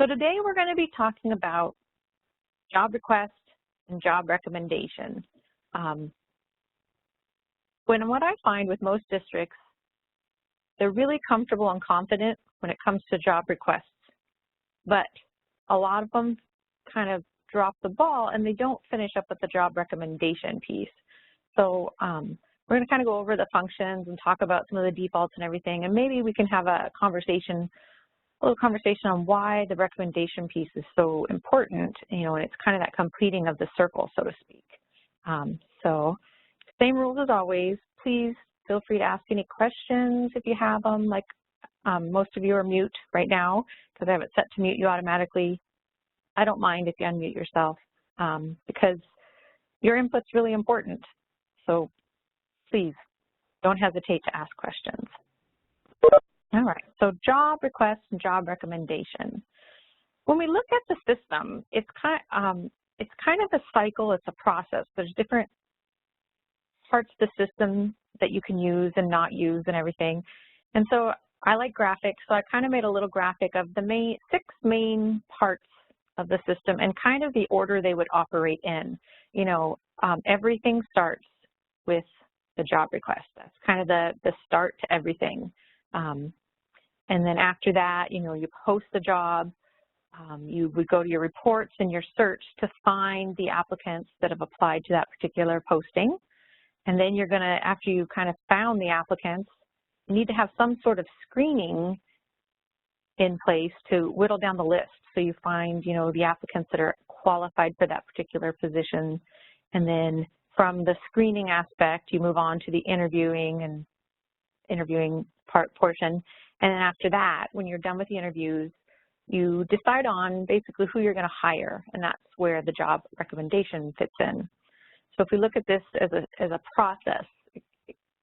So today we're going to be talking about job request and job recommendation. What I find with most districts, they're really comfortable and confident when it comes to job requests, but a lot of them kind of drop the ball and they don't finish up with the job recommendation piece. So we're going to kind of go over the functions and talk about some of the defaults and everything, and maybe we can have a little conversation on why the recommendation piece is so important, and it's kind of that completing of the circle, so to speak. So same rules as always. Please feel free to ask any questions if you have them. Like most of you are mute right now because I have it set to mute you automatically. I don't mind if you unmute yourself because your input's really important. So please don't hesitate to ask questions. All right, so job request and job recommendation. When we look at the system, it's kind of a cycle, it's a process. There's different parts of the system that you can use and not use and everything. And so I like graphics, so I kind of made a little graphic of the 6 main parts of the system and kind of the order they would operate in. Everything starts with the job request. That's kind of the start to everything. And then after that, you post the job, you would go to your reports and your search to find the applicants that have applied to that particular posting. And then you're going to, after you kind of found the applicants, you need to have some sort of screening in place to whittle down the list. So you find, the applicants that are qualified for that particular position. And then from the screening aspect, you move on to the interviewing portion. And then after that, when you're done with the interviews, you decide on basically who you're going to hire, and that's where the job recommendation fits in. So if we look at this as a process,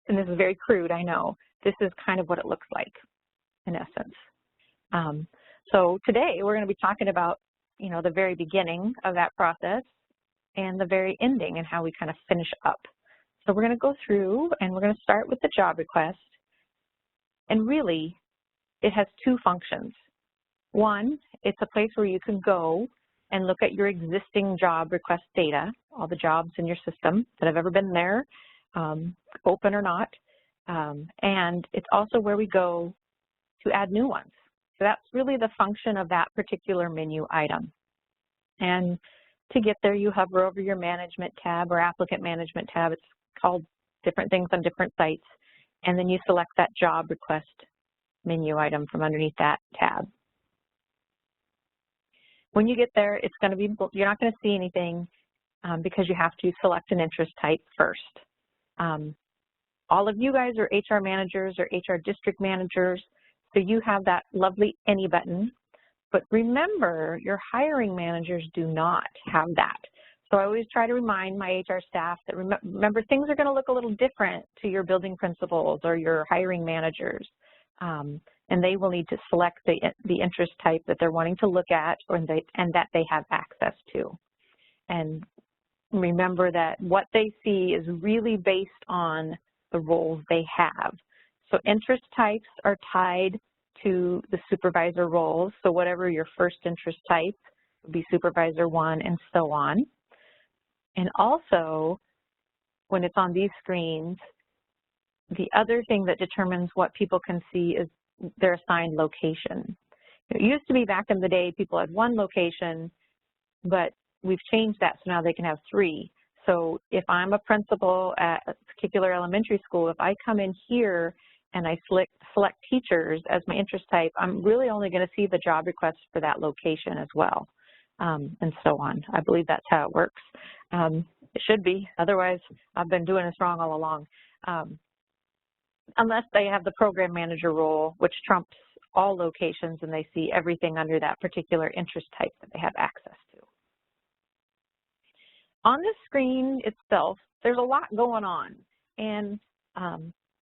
and this is very crude, I know, this is kind of what it looks like in essence. So today we're going to be talking about, the very beginning of that process and the very ending and how we kind of finish up. So we're going to go through and we're going to start with the job request. And really, it has 2 functions. One, it's a place where you can go and look at your existing job request data, all the jobs in your system that have ever been there, open or not. And it's also where we go to add new ones. So that's really the function of that particular menu item. And to get there, you hover over your management tab or applicant management tab. It's called different things on different sites. And then you select that job request menu item from underneath that tab. When you get there, it's going to be, you're not going to see anything because you have to select an interest type first. All of you guys are HR managers or HR district managers, so you have that lovely Any button. But remember, your hiring managers do not have that. So I always try to remind my HR staff that remember things are going to look a little different to your building principals or your hiring managers, and they will need to select the interest type that they're wanting to look at and that they have access to. And remember that what they see is really based on the roles they have. So interest types are tied to the supervisor roles. So whatever your first interest type would be supervisor 1 and so on. And also, when it's on these screens, the other thing that determines what people can see is their assigned location. It used to be back in the day, people had 1 location, but we've changed that so now they can have 3. So if I'm a principal at a particular elementary school, if I come in here and I select teachers as my interest type, I'm really only going to see the job request for that location as well. And so on. I believe that's how it works. It should be. Otherwise, I've been doing this wrong all along. Unless they have the program manager role, which trumps all locations, and they see everything under that particular interest type that they have access to. On the screen itself, there's a lot going on. And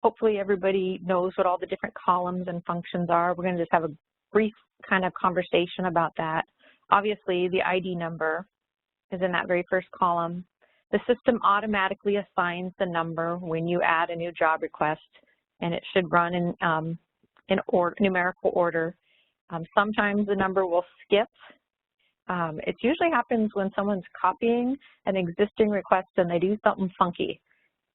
hopefully everybody knows what all the different columns and functions are. We're going to just have a brief kind of conversation about that. Obviously, the ID number is in that very first column. The system automatically assigns the number when you add a new job request, and it should run in numerical order. Sometimes the number will skip. It usually happens when someone's copying an existing request and they do something funky.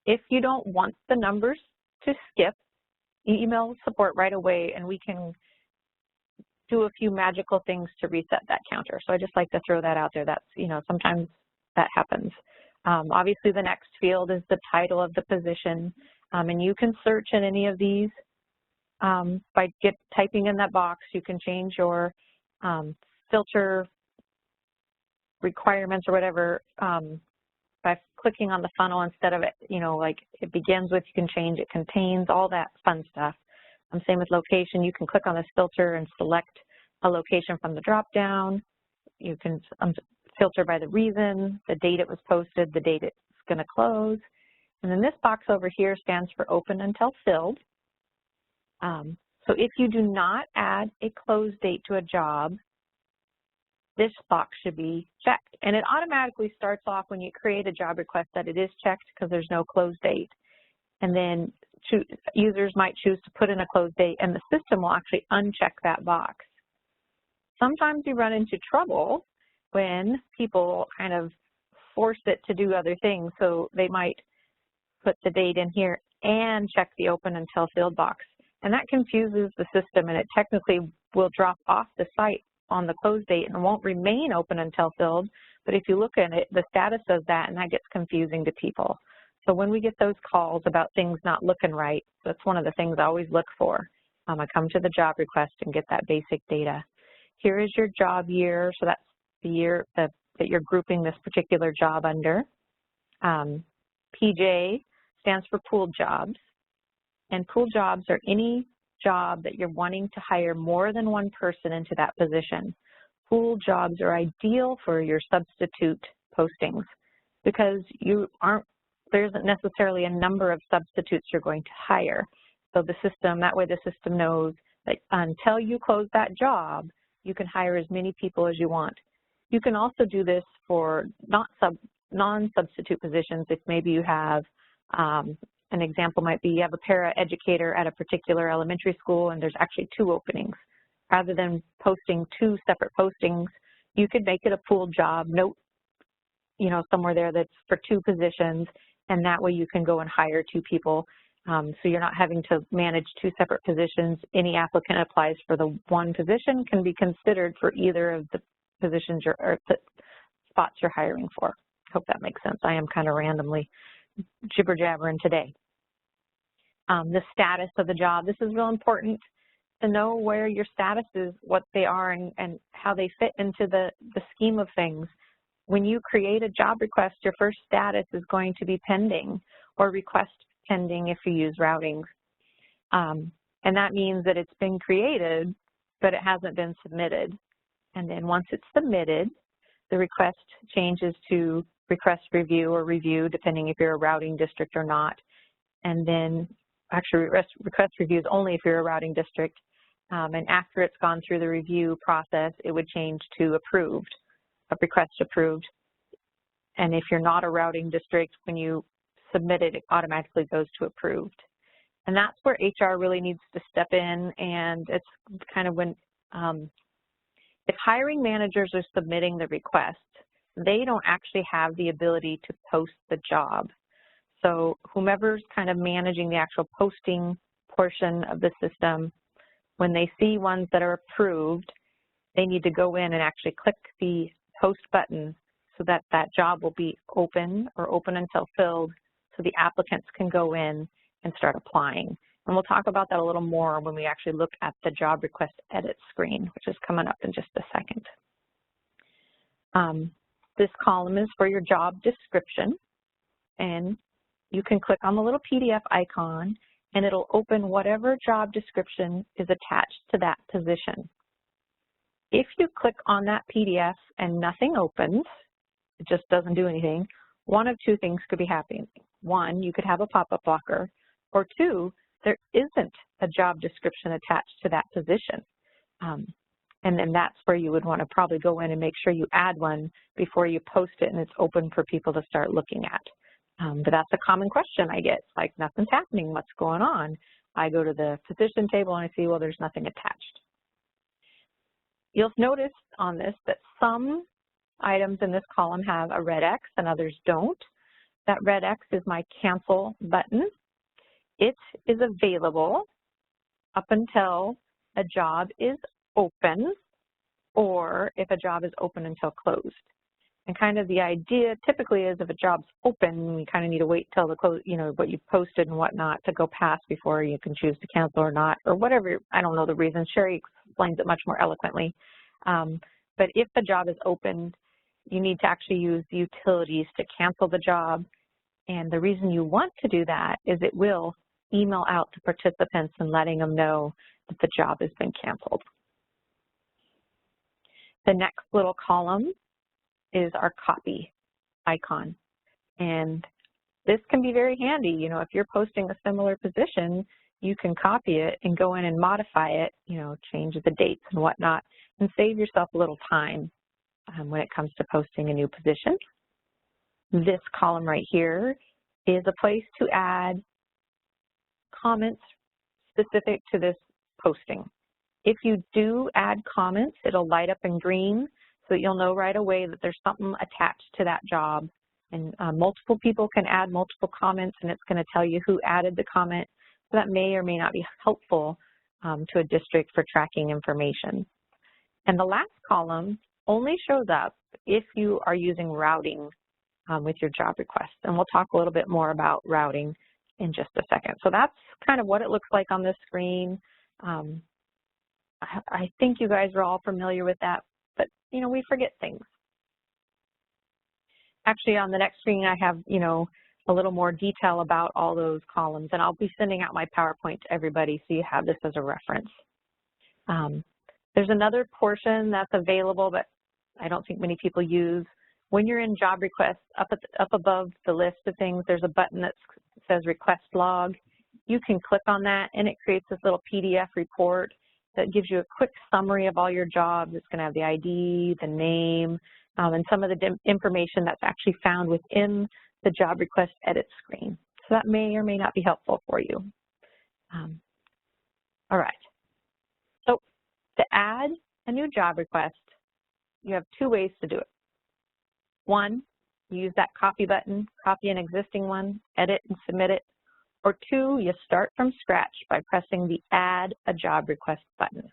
If you don't want the numbers to skip, email support right away and we can do a few magical things to reset that counter. So I just like to throw that out there. That's, sometimes that happens. Obviously the next field is the title of the position, and you can search in any of these by typing in that box. You can change your filter requirements or whatever by clicking on the funnel instead of it, like it begins with, you can change it contains, all that fun stuff. Same with location. You can click on this filter and select a location from the drop down. You can filter by the reason, the date it was posted, the date it's going to close. And then this box over here stands for open until filled. So if you do not add a close date to a job, this box should be checked. And it automatically starts off when you create a job request that it is checked because there's no close date. And then users might choose to put in a close date and the system will actually uncheck that box. Sometimes you run into trouble when people kind of force it to do other things. So they might put the date in here and check the open until filled box. And that confuses the system and it technically will drop off the site on the close date and won't remain open until filled. But if you look at it, the status of that, and that gets confusing to people. So when we get those calls about things not looking right, that's one of the things I always look for. I come to the job request and get that basic data. Here is your job year, so that's the year that you're grouping this particular job under. PJ stands for pooled jobs, and pooled jobs are any job that you're wanting to hire more than one person into that position. Pooled jobs are ideal for your substitute postings because there isn't necessarily a number of substitutes you're going to hire. So that way the system knows that until you close that job, you can hire as many people as you want. You can also do this for non-substitute positions if maybe you have, an example might be you have a para-educator at a particular elementary school and there's actually 2 openings. Rather than posting 2 separate postings, you could make it a pooled job, note, somewhere there that's for 2 positions, and that way you can go and hire 2 people. So you're not having to manage 2 separate positions. Any applicant applies for the 1 position can be considered for either of the positions or the spots you're hiring for. Hope that makes sense. I am kind of randomly jibber-jabbering today. The status of the job. This is real important to know where your status is, what they are, and how they fit into the scheme of things. When you create a job request, your first status is going to be pending or request pending if you use routings. And that means that it's been created, but it hasn't been submitted. And then once it's submitted, the request changes to request review or review, depending if you're a routing district or not. And then actually request reviews only if you're a routing district. And after it's gone through the review process, it would change to approved, a request approved. And if you're not a routing district, when you submit it, it automatically goes to approved. And that's where HR really needs to step in, and it's kind of when, if hiring managers are submitting the request, they don't actually have the ability to post the job. So whomever's kind of managing the actual posting portion of the system, when they see ones that are approved, they need to go in and actually click the post button so that that job will be open or open until filled so the applicants can go in and start applying. And we'll talk about that a little more when we actually look at the job request edit screen, which is coming up in just a second. This column is for your job description, and you can click on the little PDF icon and it'll open whatever job description is attached to that position. If you click on that PDF and nothing opens, it just doesn't do anything, one of 2 things could be happening. 1, you could have a pop-up blocker, or 2, there isn't a job description attached to that position. And then that's where you would want to probably go in and make sure you add one before you post it and it's open for people to start looking at. But that's a common question I get. It's like, nothing's happening, what's going on? I go to the position table and I see, well, there's nothing attached. You'll notice on this that some items in this column have a red X and others don't. That red X is my cancel button. It is available up until a job is open, or if a job is open until closed. And kind of the idea typically is if a job's open, you kind of need to wait till the close, what you posted and whatnot to go past before you can choose to cancel or not, or whatever. I don't know the reason. Sherry explains it much more eloquently. But if the job is opened, you need to actually use the utilities to cancel the job. And the reason you want to do that is it will email out to participants and letting them know that the job has been canceled. The next little column is our copy icon. And this can be very handy. If you're posting a similar position, you can copy it and go in and modify it, change the dates and whatnot, and save yourself a little time when it comes to posting a new position. This column right here is a place to add comments specific to this posting. If you do add comments, it'll light up in green so that you'll know right away that there's something attached to that job. And multiple people can add multiple comments, and it's going to tell you who added the comment. So that may or may not be helpful to a district for tracking information. And the last column only shows up if you are using routing with your job request. And we'll talk a little bit more about routing in just a second. So that's kind of what it looks like on this screen. I think you guys are all familiar with that, but we forget things. Actually, on the next screen, I have, a little more detail about all those columns, and I'll be sending out my PowerPoint to everybody so you have this as a reference. There's another portion that's available, but I don't think many people use. When you're in job requests, up above the list of things, there's a button that says request log. You can click on that, and it creates this little PDF report that gives you a quick summary of all your jobs. It's going to have the ID, the name, and some of the information that's actually found within the job request edit screen. So that may or may not be helpful for you. All right. So to add a new job request, you have two ways to do it. One, you use that copy button, copy an existing one, edit and submit it. Or two, you start from scratch by pressing the Add a Job Request button.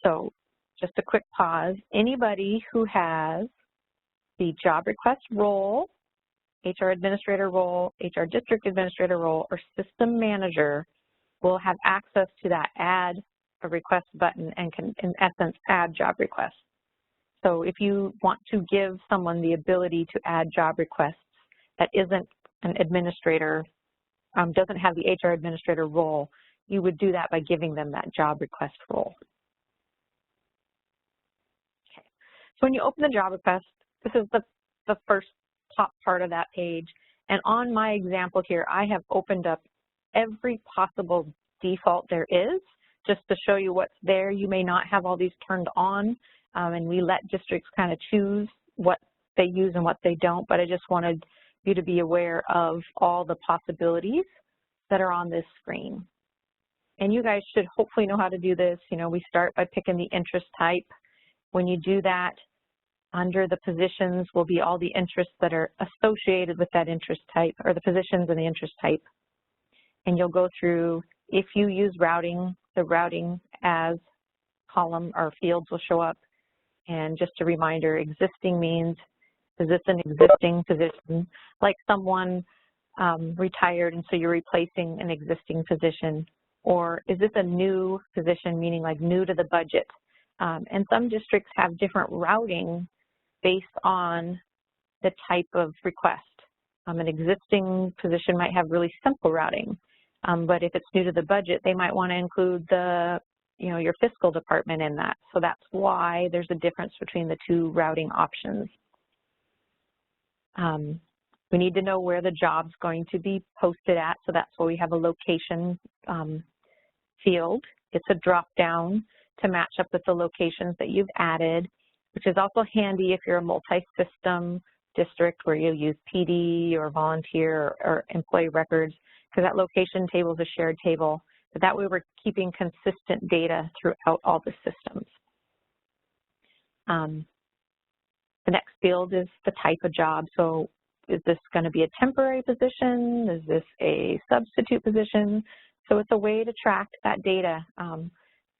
So just a quick pause. Anybody who has the job request role, HR administrator role, HR district administrator role, or system manager will have access to that Add a Request button and can, in essence, add job requests. So if you want to give someone the ability to add job requests that isn't an administrator, doesn't have the HR administrator role, you would do that by giving them that job request role. Okay. So when you open the job request, this is the first top part of that page. And on my example here, I have opened up every possible default there is just to show you what's there. You may not have all these turned on, and we let districts kind of choose what they use and what they don't, but I just wanted you to be aware of all the possibilities that are on this screen. And you guys should hopefully know how to do this. We start by picking the interest type. When you do that, under the positions will be all the interests that are associated with that interest type, or the positions and the interest type. And you'll go through, if you use routing, the routing as column or fields will show up. And just a reminder, existing means, is this an existing position? Like someone retired and so you're replacing an existing position. Or is this a new position, meaning like new to the budget? And some districts have different routing based on the type of request. An existing position might have really simple routing, but if it's new to the budget, they might want to include the, your fiscal department in that. So that's why there's a difference between the two routing options. We need to know where the job's going to be posted at, so that's why we have a location field. It's a drop-down to match up with the locations that you've added, which is also handy if you're a multi-system district where you use PD or volunteer or employee records, because that location table is a shared table But that way we're keeping consistent data throughout all the systems. The next field is the type of job. So is this going to be a temporary position? Is this a substitute position? So it's a way to track that data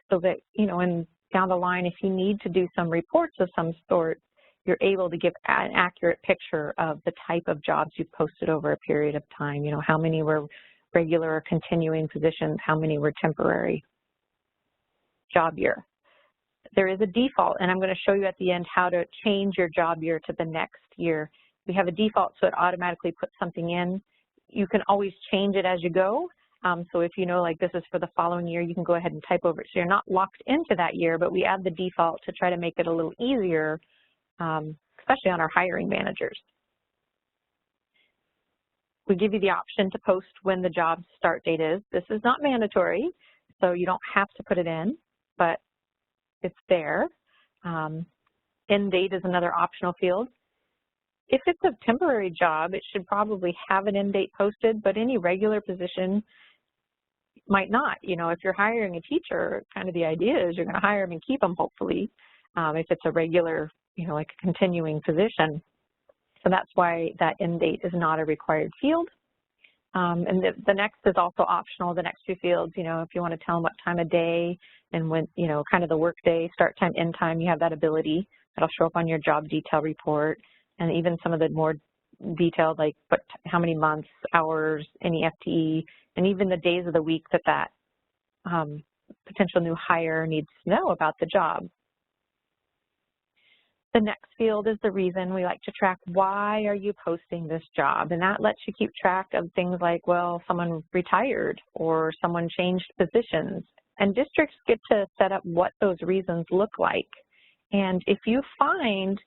so that, you know, and down the line, if you need to do some reports of some sort, you're able to give an accurate picture of the type of jobs you've posted over a period of time. You know, how many were regular or continuing positions, how many were temporary. Job year. There is a default, and I'm going to show you at the end how to change your job year to the next year. We have a default, so it automatically puts something in. You can always change it as you go. So if you know, like, this is for the following year, you can go ahead and type over it. So you're not locked into that year, but we add the default to try to make it a little easier, especially on our hiring managers. We give you the option to post when the job start date is. This is not mandatory, so you don't have to put it in, but it's there. End date is another optional field. If it's a temporary job, it should probably have an end date posted, but any regular position might not. You know, if you're hiring a teacher, kind of the idea is you're going to hire them and keep them, hopefully, if it's a regular, you know, like a continuing position. So that's why that end date is not a required field. And the next is also optional, the next two fields. You know, if you want to tell them what time of day and when, you know, kind of the work day, start time, end time, you have that ability. That'll show up on your job detail report, and even some of the more detailed, like how many months, hours, any FTE, and even the days of the week that potential new hire needs to know about the job. The next field is the reason. We like to track, why are you posting this job? And that lets you keep track of things like, well, someone retired or someone changed positions. And districts get to set up what those reasons look like. And if you find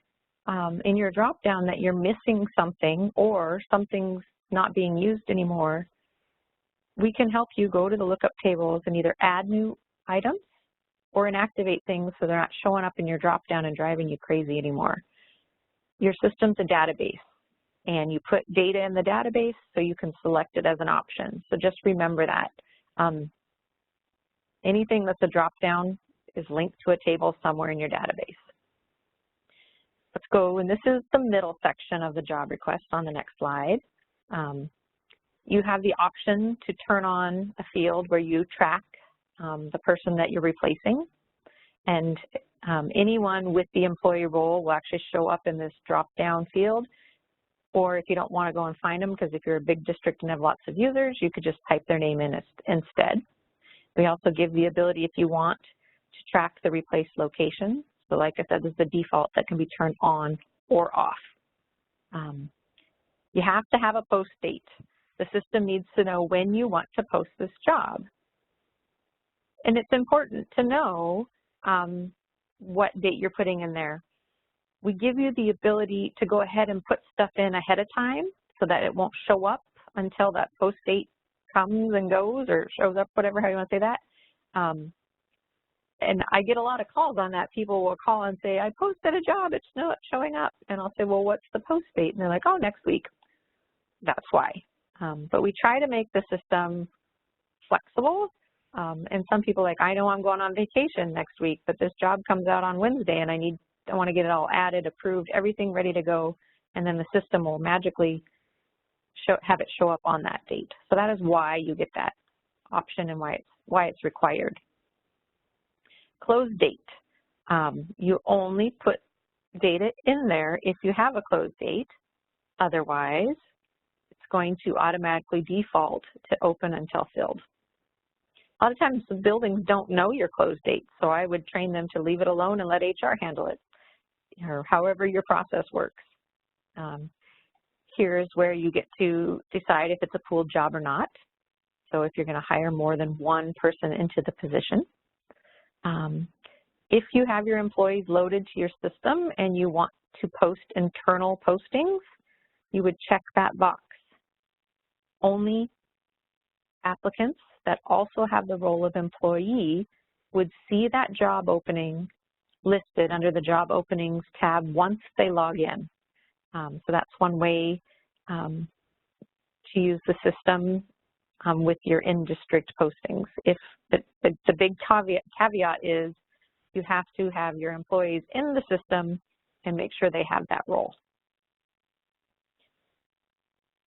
in your drop-down that you're missing something or something's not being used anymore, we can help you go to the lookup tables and either add new items or inactivate things so they're not showing up in your drop-down and driving you crazy anymore. Your system's a database, and you put data in the database so you can select it as an option. So just remember that. Anything that's a drop-down is linked to a table somewhere in your database. Let's go, and this is the middle section of the job request on the next slide. You have the option to turn on a field where you track the person that you're replacing, and anyone with the employee role will actually show up in this drop-down field. Or if you don't want to go and find them, because if you're a big district and have lots of users, you could just type their name in instead. We also give the ability, if you want, to track the replaced location. So like I said, this is the default that can be turned on or off. You have to have a post date. The system needs to know when you want to post this job. And it's important to know what date you're putting in there. We give you the ability to go ahead and put stuff in ahead of time so that it won't show up until that post date comes and goes, or shows up, whatever, how you want to say that. And I get a lot of calls on that. People will call and say, I posted a job, it's not showing up. And I'll say, well, what's the post date? And they're like, oh, next week. That's why. But we try to make the system flexible. And some people are like, I know I'm going on vacation next week, but this job comes out on Wednesday and I want to get it all added, approved, everything ready to go. And then the system will magically have it show up on that date. So that is why you get that option and why it's required. Close date. You only put data in there if you have a close date. Otherwise, it's going to automatically default to open until filled. A lot of times the buildings don't know your close date, so I would train them to leave it alone and let HR handle it, or however your process works. Here's where you get to decide if it's a pooled job or not. So if you're going to hire more than one person into the position. If you have your employees loaded to your system and you want to post internal postings, you would check that box. Only applicants that also have the role of employee would see that job opening listed under the job openings tab once they log in. So that's one way to use the system with your in-district postings. If the big caveat is you have to have your employees in the system and make sure they have that role.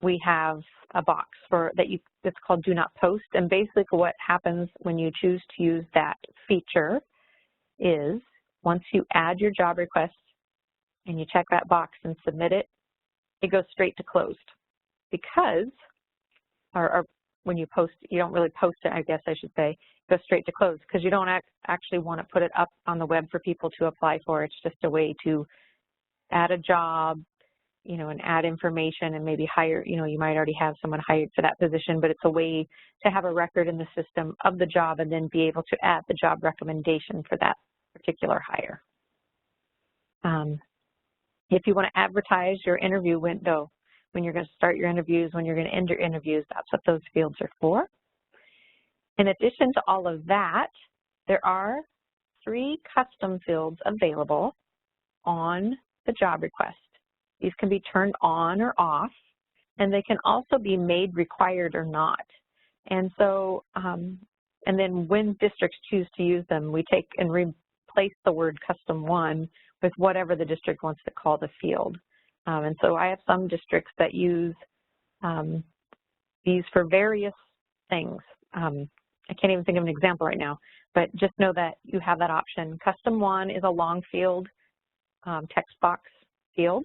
We have a box it's called Do Not Post, and basically what happens when you choose to use that feature is once you add your job request and you check that box and submit it, it goes straight to closed because, or when you post, you don't really post it, I guess I should say, it goes straight to closed because you don't actually want to put it up on the web for people to apply for. It's just a way to add a job, and add information and maybe hire, you might already have someone hired for that position, but it's a way to have a record in the system of the job and then be able to add the job recommendation for that particular hire. If you want to advertise your interview window, when you're going to start your interviews, when you're going to end your interviews, that's what those fields are for. In addition to all of that, there are 3 custom fields available on the job request. These can be turned on or off, and they can also be made required or not. And so, and then when districts choose to use them, we take and replace the word custom 1 with whatever the district wants to call the field. And so I have some districts that use these for various things. I can't even think of an example right now, but just know that you have that option. Custom 1 is a long field text box field.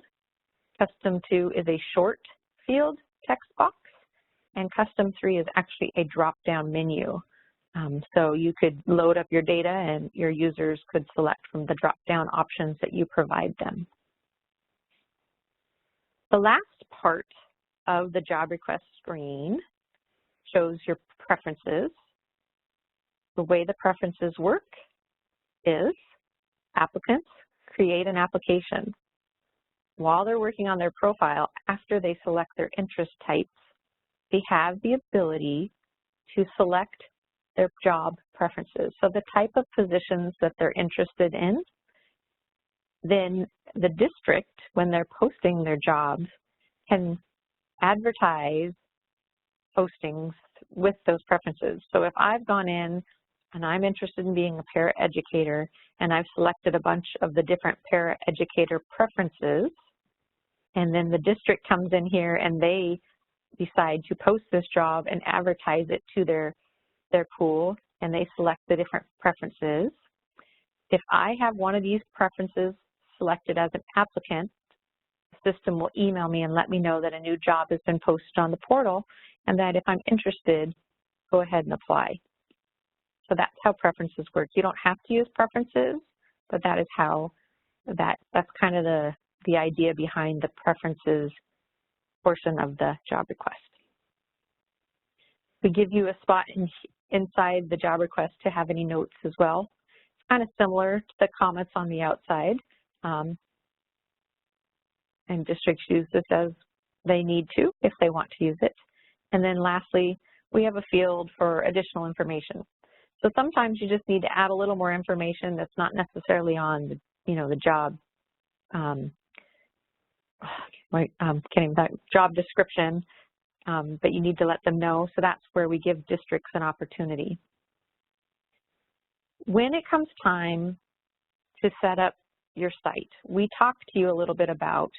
Custom 2 is a short field text box, and Custom 3 is actually a drop-down menu. So you could load up your data and your users could select from the drop-down options that you provide them. The last part of the job request screen shows your preferences. The way the preferences work is applicants create an application. While they're working on their profile, after they select their interest types, they have the ability to select their job preferences. So the type of positions that they're interested in, then the district, when they're posting their jobs, can advertise postings with those preferences. So if I've gone in and I'm interested in being a paraeducator and I've selected a bunch of the different paraeducator preferences, and then the district comes in here and they decide to post this job and advertise it to their pool, and they select the different preferences. If I have one of these preferences selected as an applicant, the system will email me and let me know that a new job has been posted on the portal, and that if I'm interested, go ahead and apply. So that's how preferences work. You don't have to use preferences, but that is how that's kind of the idea behind the preferences portion of the job request. We give you a spot inside the job request to have any notes as well. It's kind of similar to the comments on the outside, and districts use this as they need to if they want to use it. And then lastly, we have a field for additional information. So sometimes you just need to add a little more information that's not necessarily on the job job description, but you need to let them know. So that's where we give districts an opportunity. When it comes time to set up your site, we talked to you a little bit about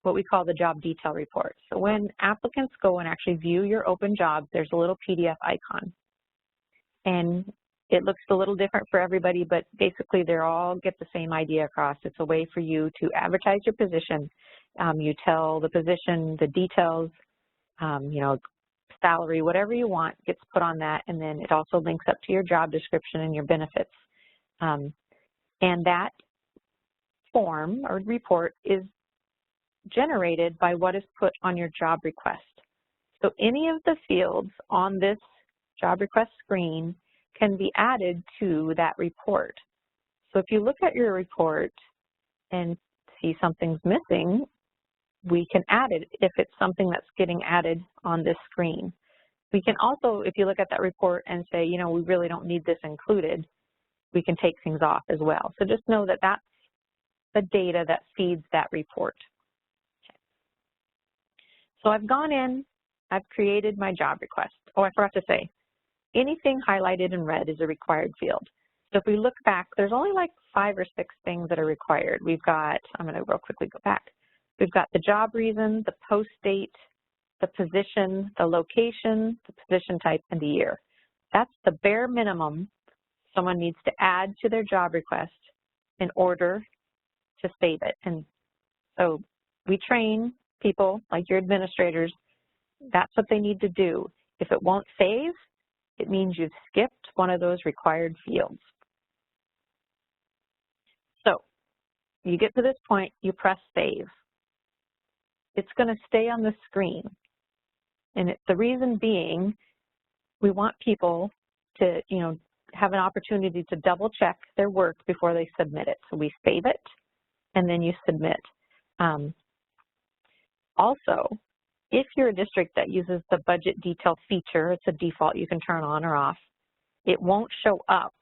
what we call the job detail report. So when applicants go and actually view your open jobs, there's a little PDF icon. And it looks a little different for everybody, but basically they all get the same idea across. It's a way for you to advertise your position. You tell the position, the details, salary, whatever you want gets put on that, and then it also links up to your job description and your benefits. And that form or report is generated by what is put on your job request. So any of the fields on this job request screen can be added to that report. So if you look at your report and see something's missing, we can add it if it's something that's getting added on this screen. We can also, if you look at that report and say, we really don't need this included, we can take things off as well. So just know that that's the data that feeds that report. Okay. So I've gone in I've created my job request. Oh, I forgot to say, anything highlighted in red is a required field. So if we look back, there's only like 5 or 6 things that are required. We've got, I'm going to real quickly go back. We've got the job reason, the post date, the position, the location, the position type, and the year. That's the bare minimum someone needs to add to their job request in order to save it. And so we train people like your administrators, that's what they need to do. If it won't save, it means you've skipped one of those required fields. So you get to this point, you press save. It's going to stay on the screen. And the reason being, we want people to, have an opportunity to double check their work before they submit it. So we save it, and then you submit. Also, if you're a district that uses the budget detail feature, it's a default you can turn on or off, it won't show up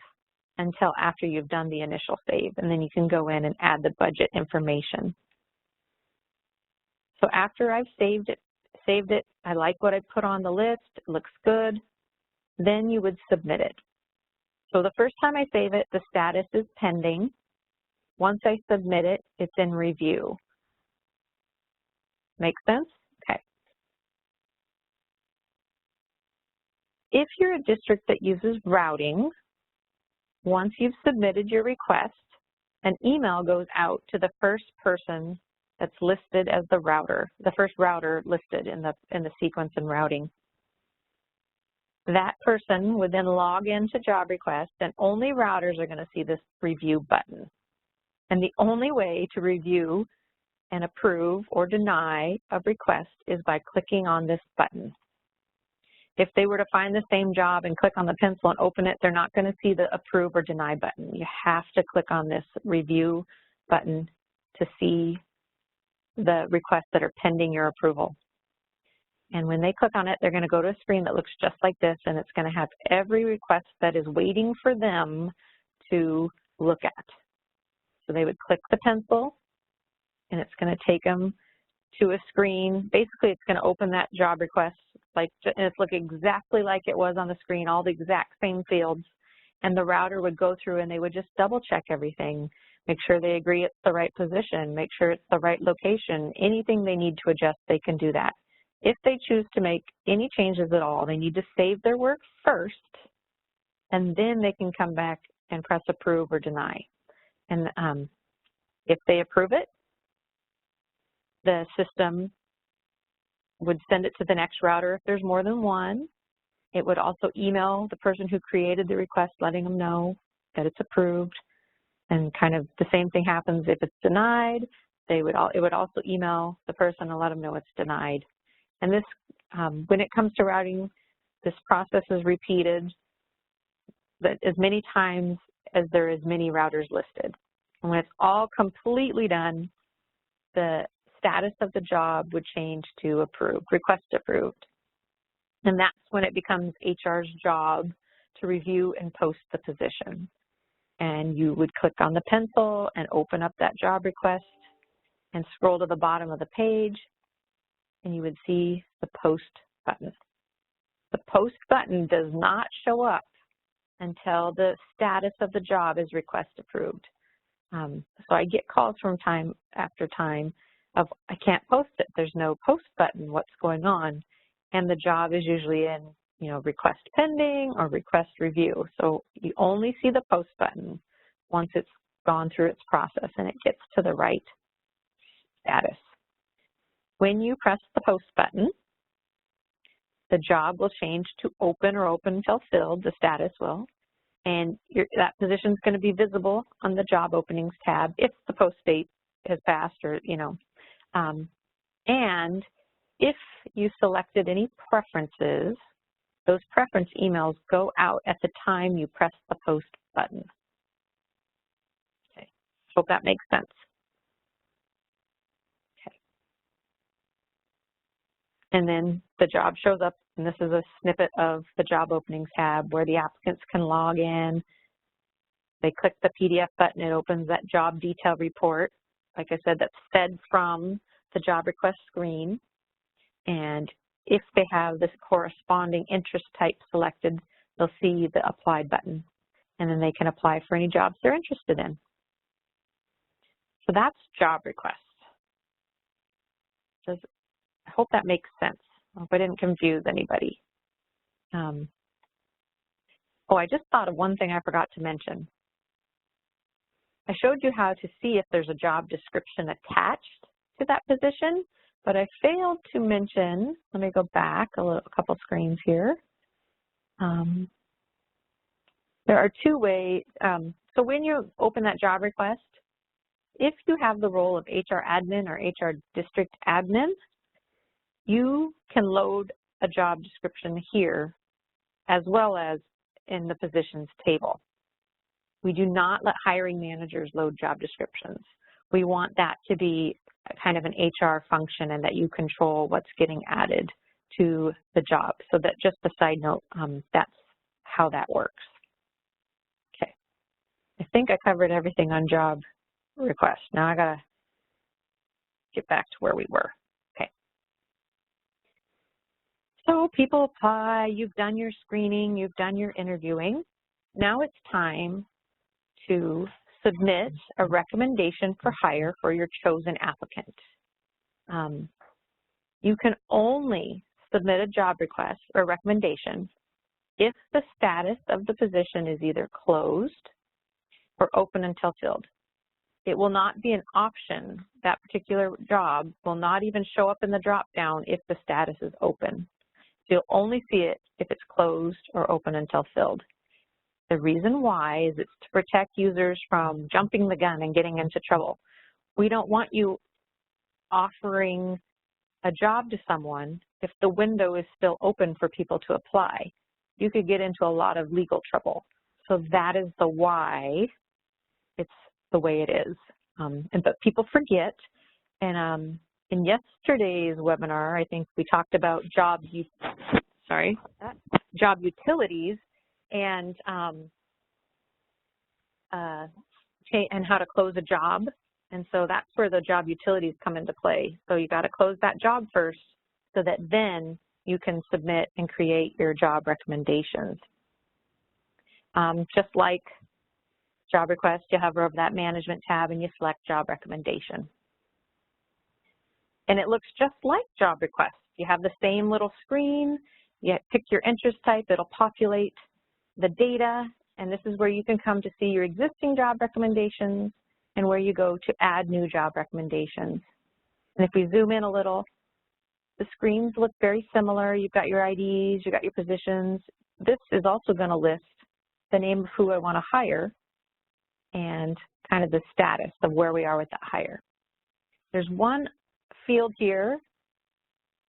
until after you've done the initial save, and then you can go in and add the budget information. So after I've saved it, I like what I put on the list, it looks good, then you would submit it. So the first time I save it, the status is pending. Once I submit it, it's in review. Make sense? Okay. If you're a district that uses routing, once you've submitted your request, an email goes out to the first person that's listed as the router, the first router listed in the sequence and routing. That person would then log into job request, and only routers are going to see this review button. And the only way to review and approve or deny a request is by clicking on this button. If they were to find the same job and click on the pencil and open it, they're not going to see the approve or deny button. You have to click on this review button to see the requests that are pending your approval. And when they click on it, they're going to go to a screen that looks just like this, and it's going to have every request that is waiting for them to look at. So they would click the pencil, and it's going to take them to a screen. Basically, it's going to open that job request, and it's look exactly like it was on the screen, all the exact same fields. And the router would go through, and they would just double check everything, make sure they agree it's the right position, make sure it's the right location. Anything they need to adjust, they can do that. If they choose to make any changes at all, they need to save their work first, and then they can come back and press approve or deny. And if they approve it, the system would send it to the next router if there's more than one. It would also email the person who created the request, letting them know that it's approved. And kind of the same thing happens if it's denied. It would also email the person and let them know it's denied. And this, when it comes to routing, this process is repeated as many times as there is many routers listed. And when it's all completely done, the status of the job would change to approved, request approved. And that's when it becomes HR's job to review and post the position. And you would click on the pencil and open up that job request and scroll to the bottom of the page, and you would see the post button. The post button does not show up until the status of the job is request approved. So I get calls from time after time of, I can't post it, there's no post button, what's going on? And the job is usually in, request pending or request review. So you only see the post button once it's gone through its process and it gets to the right status. When you press the post button, the job will change to open or open until filled, the status will, and that position is going to be visible on the job openings tab if the post date has passed or, and if you selected any preferences, those preference emails go out at the time you press the post button. Okay, hope that makes sense. And then the job shows up, and this is a snippet of the job openings tab where the applicants can log in. They click the PDF button, it opens that job detail report. Like I said, that's fed from the job request screen. And if they have this corresponding interest type selected, they'll see the apply button, and then they can apply for any jobs they're interested in. So that's job requests. I hope that makes sense. I hope I didn't confuse anybody. Oh, I just thought of one thing I forgot to mention. I showed you how to see if there's a job description attached to that position, but I failed to mention, let me go back a couple screens here. There are two ways. So when you open that job request, if you have the role of HR admin or HR district admin, you can load a job description here as well as in the positions table. We do not let hiring managers load job descriptions. We want that to be kind of an HR function and that you control what's getting added to the job. So that, just a side note, that's how that works. Okay, I think I covered everything on job request. Now I gotta get back to where we were. Okay. So people apply, you've done your screening, you've done your interviewing. Now it's time to submit a recommendation for hire for your chosen applicant. You can only submit a job request or recommendation if the status of the position is either closed or open until filled. It will not be an option. That particular job will not even show up in the drop-down if the status is open. So you'll only see it if it's closed or open until filled. The reason why is it's to protect users from jumping the gun and getting into trouble. We don't want you offering a job to someone if the window is still open for people to apply. You could get into a lot of legal trouble. So that is the why it's the way it is. But people forget. And in yesterday's webinar, I think we talked about job utilities and how to close a job. And so that's where the job utilities come into play. So you got to close that job first so that then you can submit and create your job recommendations. Just like job request, you hover over that management tab and you select job recommendation. And it looks just like job request. You have the same little screen, you pick your interest type, it'll populate the data, and this is where you can come to see your existing job recommendations and where you go to add new job recommendations. And if we zoom in a little, the screens look very similar. You've got your IDs, you've got your positions. This is also going to list the name of who I want to hire and kind of the status of where we are with that hire. There's one field here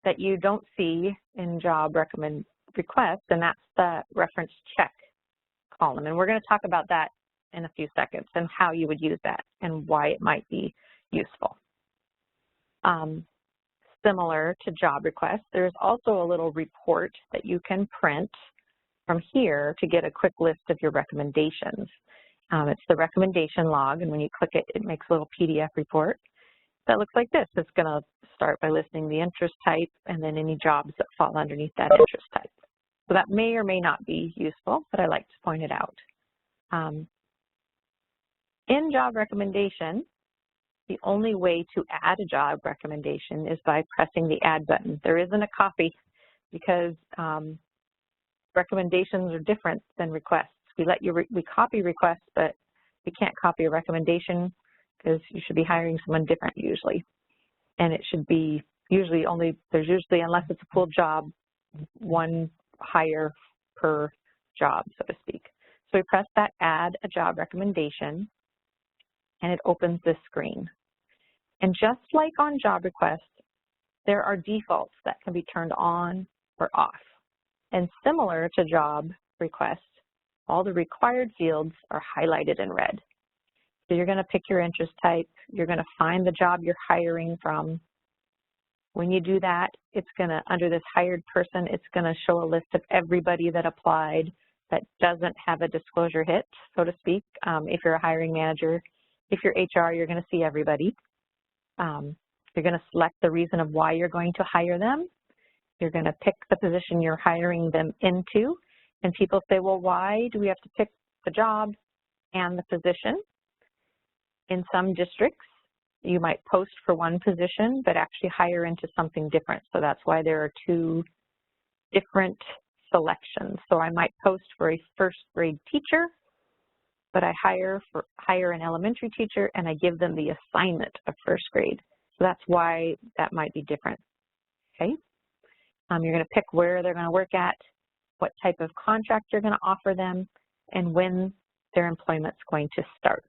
that you don't see in job request, and that's the reference check column. And we're going to talk about that in a few seconds and how you would use that and why it might be useful. Similar to job request, there's also a little report that you can print from here to get a quick list of your recommendations. It's the recommendation log, and when you click it, it makes a little PDF report that looks like this. It's going to start by listing the interest type and then any jobs that fall underneath that interest type. So that may or may not be useful, but I like to point it out. In job recommendation, the only way to add a job recommendation is by pressing the add button. There isn't a copy because recommendations are different than requests. We copy requests, but we can't copy a recommendation because you should be hiring someone different usually. And it should be usually there's usually, unless it's a pooled job, one hire per job, so to speak. So we press that add a job recommendation, and it opens this screen. And just like on job requests, there are defaults that can be turned on or off. And similar to job requests, all the required fields are highlighted in red. So you're going to pick your interest type, you're going to find the job you're hiring from. When you do that, it's going to, under this hired person, it's going to show a list of everybody that applied that doesn't have a disclosure hit, so to speak. If you're a hiring manager, if you're HR, you're going to see everybody. You're going to select the reason of why you're going to hire them, You're going to pick the position you're hiring them into. And people say, well, why do we have to pick the job and the position? In some districts, you might post for one position, but actually hire into something different. So that's why there are two different selections. So I might post for a first grade teacher, but I hire an elementary teacher and I give them the assignment of first grade. So that's why that might be different, okay? You're going to pick where they're going to work at, what type of contract you're going to offer them, and when their employment's going to start.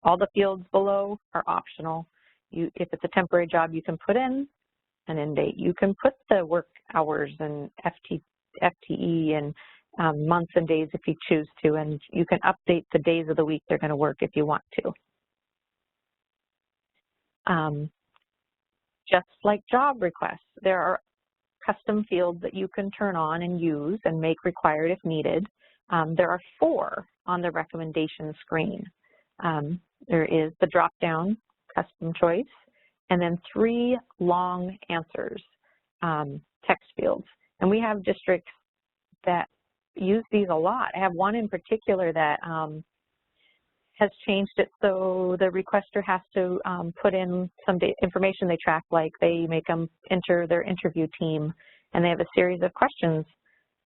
All the fields below are optional. If it's a temporary job, you can put in an end date. You can put the work hours and FTE and months and days if you choose to, and you can update the days of the week they're going to work if you want to. Just like job requests, there are custom fields that you can turn on and use and make required if needed. There are 4 on the recommendation screen. There is the drop-down custom choice, and then 3 long answers, text fields. And we have districts that use these a lot. I have one in particular that has changed it so the requester has to put in some information they track, like they make them enter their interview team, and they have a series of questions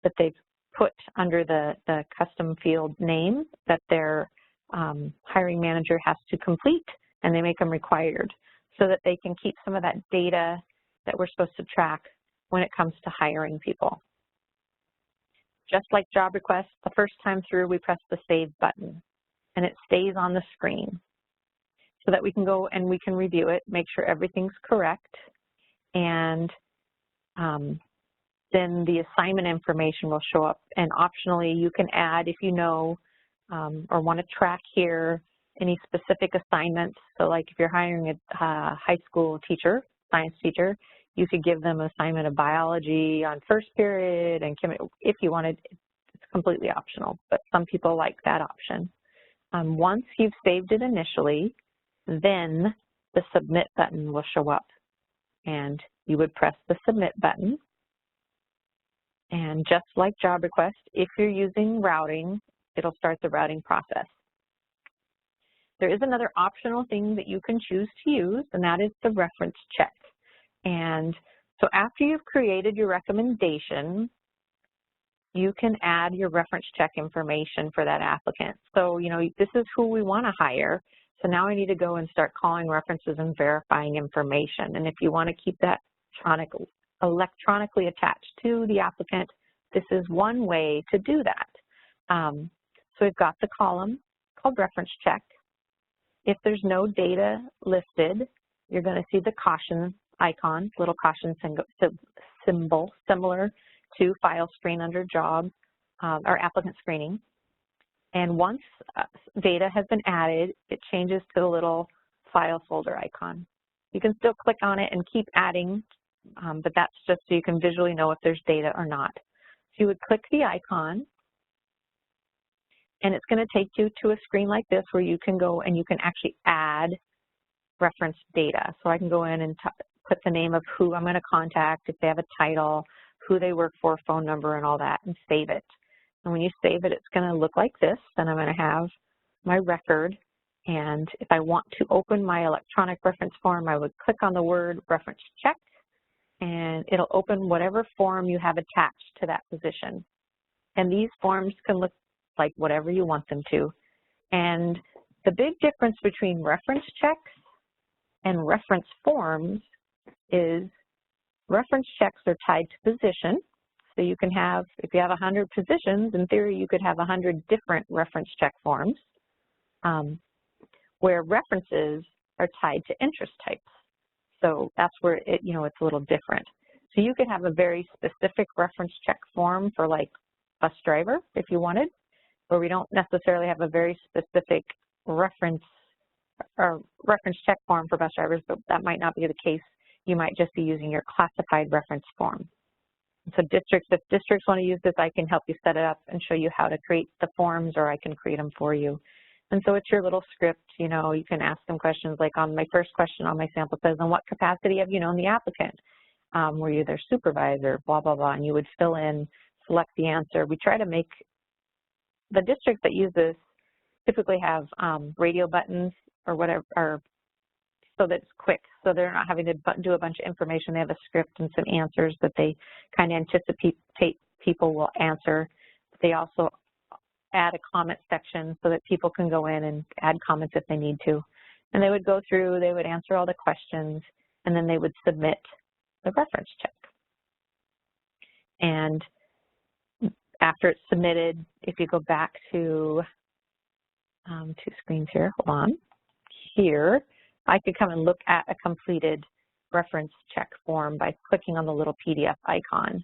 that they've put under the custom field name that their hiring manager has to complete, and they make them required so that they can keep some of that data that we're supposed to track when it comes to hiring people. Just like job requests, the first time through we press the Save button, and it stays on the screen so that we can go and we can review it, make sure everything's correct, and then the assignment information will show up. And optionally, you can add, if you know or want to track here any specific assignments. So like if you're hiring a high school teacher, science teacher, you could give them an assignment of biology on first period, and if you wanted. It's completely optional, but some people like that option. Once you've saved it initially, then the Submit button will show up, and you would press the Submit button. And just like job request, if you're using routing, it'll start the routing process. There is another optional thing that you can choose to use, and that is the reference check. And so after you've created your recommendation, you can add your reference check information for that applicant. So, you know, this is who we want to hire. So now I need to go and start calling references and verifying information. And if you want to keep that electronically attached to the applicant, this is one way to do that. So we've got the column called reference check. If there's no data listed, you're going to see the caution icon, little caution symbol, similar to file screen under job or applicant screening. And once data has been added, it changes to the little file folder icon. You can still click on it and keep adding, but that's just so you can visually know if there's data or not. So you would click the icon, and it's going to take you to a screen like this where you can go and you can actually add reference data. So I can go in and put the name of who I'm going to contact, if they have a title, who they work for, phone number, and all that, and save it. And when you save it, it's going to look like this. Then I'm going to have my record. And if I want to open my electronic reference form, I would click on the word reference check, and it'll open whatever form you have attached to that position. And these forms can look like whatever you want them to. And the big difference between reference checks and reference forms is reference checks are tied to position. So you can have, if you have 100 positions, in theory you could have 100 different reference check forms, where references are tied to interest types. So that's where it, you know, it's a little different. So you could have a very specific reference check form for like bus driver if you wanted, where we don't necessarily have a very specific reference or reference check form for bus drivers, but that might not be the case. You might just be using your classified reference form. So districts, if districts want to use this, I can help you set it up and show you how to create the forms, or I can create them for you. And so it's your little script, you know, you can ask them questions like on my first question on my sample says, in what capacity have you known the applicant? were you their supervisor, blah, blah, blah, and you would fill in, select the answer. We try to make, the districts that use this typically have radio buttons or whatever, or so that it's quick, so they're not having to do a bunch of information. They have a script and some answers that they kind of anticipate people will answer. They also add a comment section so that people can go in and add comments if they need to. And they would go through, they would answer all the questions, and then they would submit the reference check. And after it's submitted, if you go back to two screens here, hold on, here, I could come and look at a completed reference check form by clicking on the little PDF icon.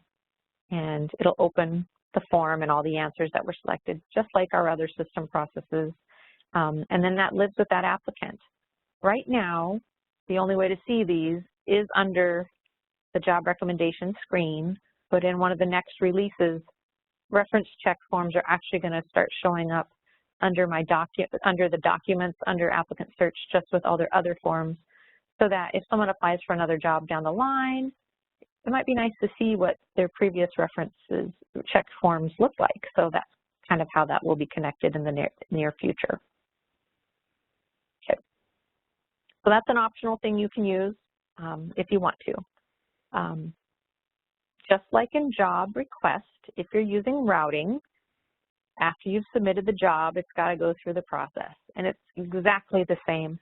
And it'll open the form and all the answers that were selected, just like our other system processes. And then that lives with that applicant. Right now, the only way to see these is under the job recommendation screen, but in one of the next releases, reference check forms are actually going to start showing up under under the documents, under applicant search, just with all their other forms, so that if someone applies for another job down the line, it might be nice to see what their previous references check forms look like. So that's kind of how that will be connected in the near future. Okay. So that's an optional thing you can use if you want to. Just like in job request, if you're using routing, after you've submitted the job, it's got to go through the process. And it's exactly the same.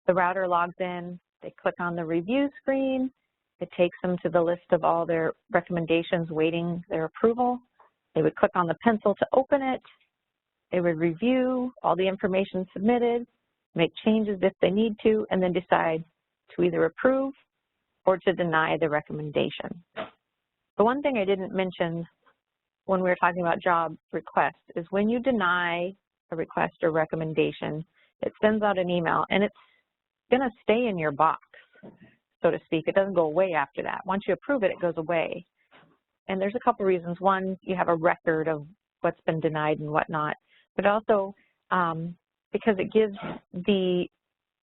The router logs in, they click on the review screen, it takes them to the list of all their recommendations waiting their approval. They would click on the pencil to open it. They would review all the information submitted, make changes if they need to, and then decide to either approve or to deny the recommendation. The one thing I didn't mention when we were talking about job requests is when you deny a request or recommendation, it sends out an email and it's going to stay in your box, so to speak. It doesn't go away after that. Once you approve it, it goes away. And there's a couple reasons. One, you have a record of what's been denied and whatnot, but also because it gives the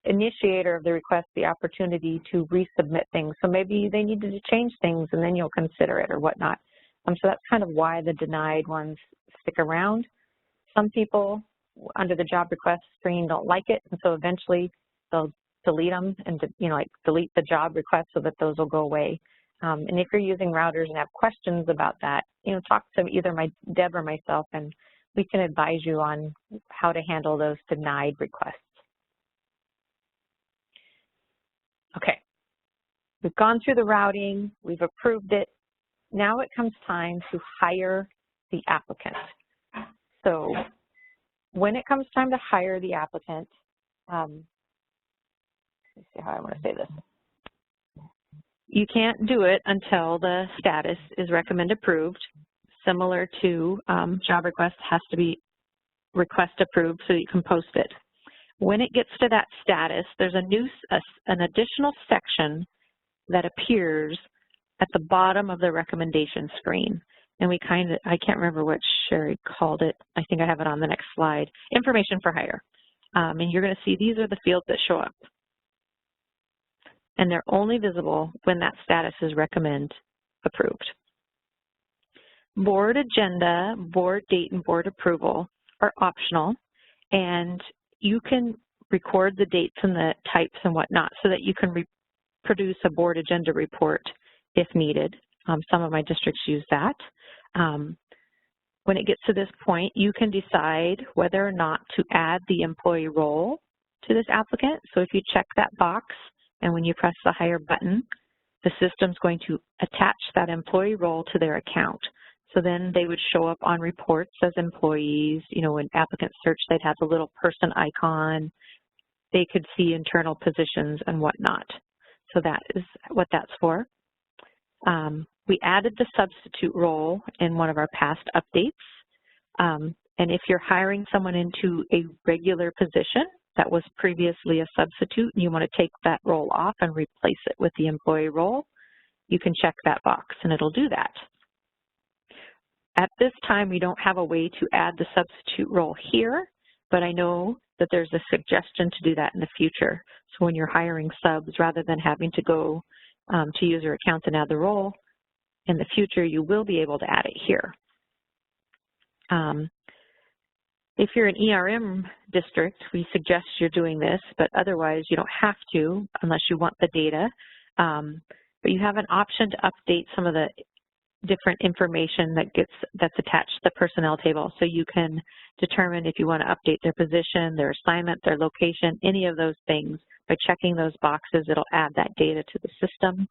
initiator of the request the opportunity to resubmit things. So maybe they needed to change things and then you'll consider it or whatnot. So that's kind of why the denied ones stick around. Some people under the job request screen don't like it, and so eventually they'll delete them and like delete the job request so that those will go away. And if you're using routers and have questions about that, talk to either Deb or myself, and we can advise you on how to handle those denied requests. Okay, we've gone through the routing, we've approved it. Now it comes time to hire the applicant. So when it comes time to hire the applicant, let me see how I want to say this. You can't do it until the status is recommend approved. Similar to job request, has to be request approved so you can post it. When it gets to that status, there's an additional section that appears at the bottom of the recommendation screen. And I can't remember what Sherry called it. I think I have it on the next slide. Information for hire. And you're going to see these are the fields that show up. And they're only visible when that status is recommend approved. Board agenda, board date, and board approval are optional. And you can record the dates and the types and whatnot so that you can produce a board agenda report if needed. Some of my districts use that. When it gets to this point, you can decide whether or not to add the employee role to this applicant. So if you check that box and when you press the hire button, the system's going to attach that employee role to their account. So then they would show up on reports as employees. When applicants search, they'd have the little person icon. They could see internal positions and whatnot. So that is what that's for. We added the substitute role in one of our past updates. And if you're hiring someone into a regular position that was previously a substitute and you want to take that role off and replace it with the employee role, you can check that box and it'll do that. At this time, we don't have a way to add the substitute role here, but I know that there's a suggestion to do that in the future. So when you're hiring subs, rather than having to go to user accounts and add the role. In the future, you will be able to add it here. If you're an ERM district, we suggest you're doing this, but otherwise you don't have to unless you want the data. But you have an option to update some of the different information that's attached to the personnel table. So you can determine if you want to update their position, their assignment, their location, any of those things. By checking those boxes, it'll add that data to the system.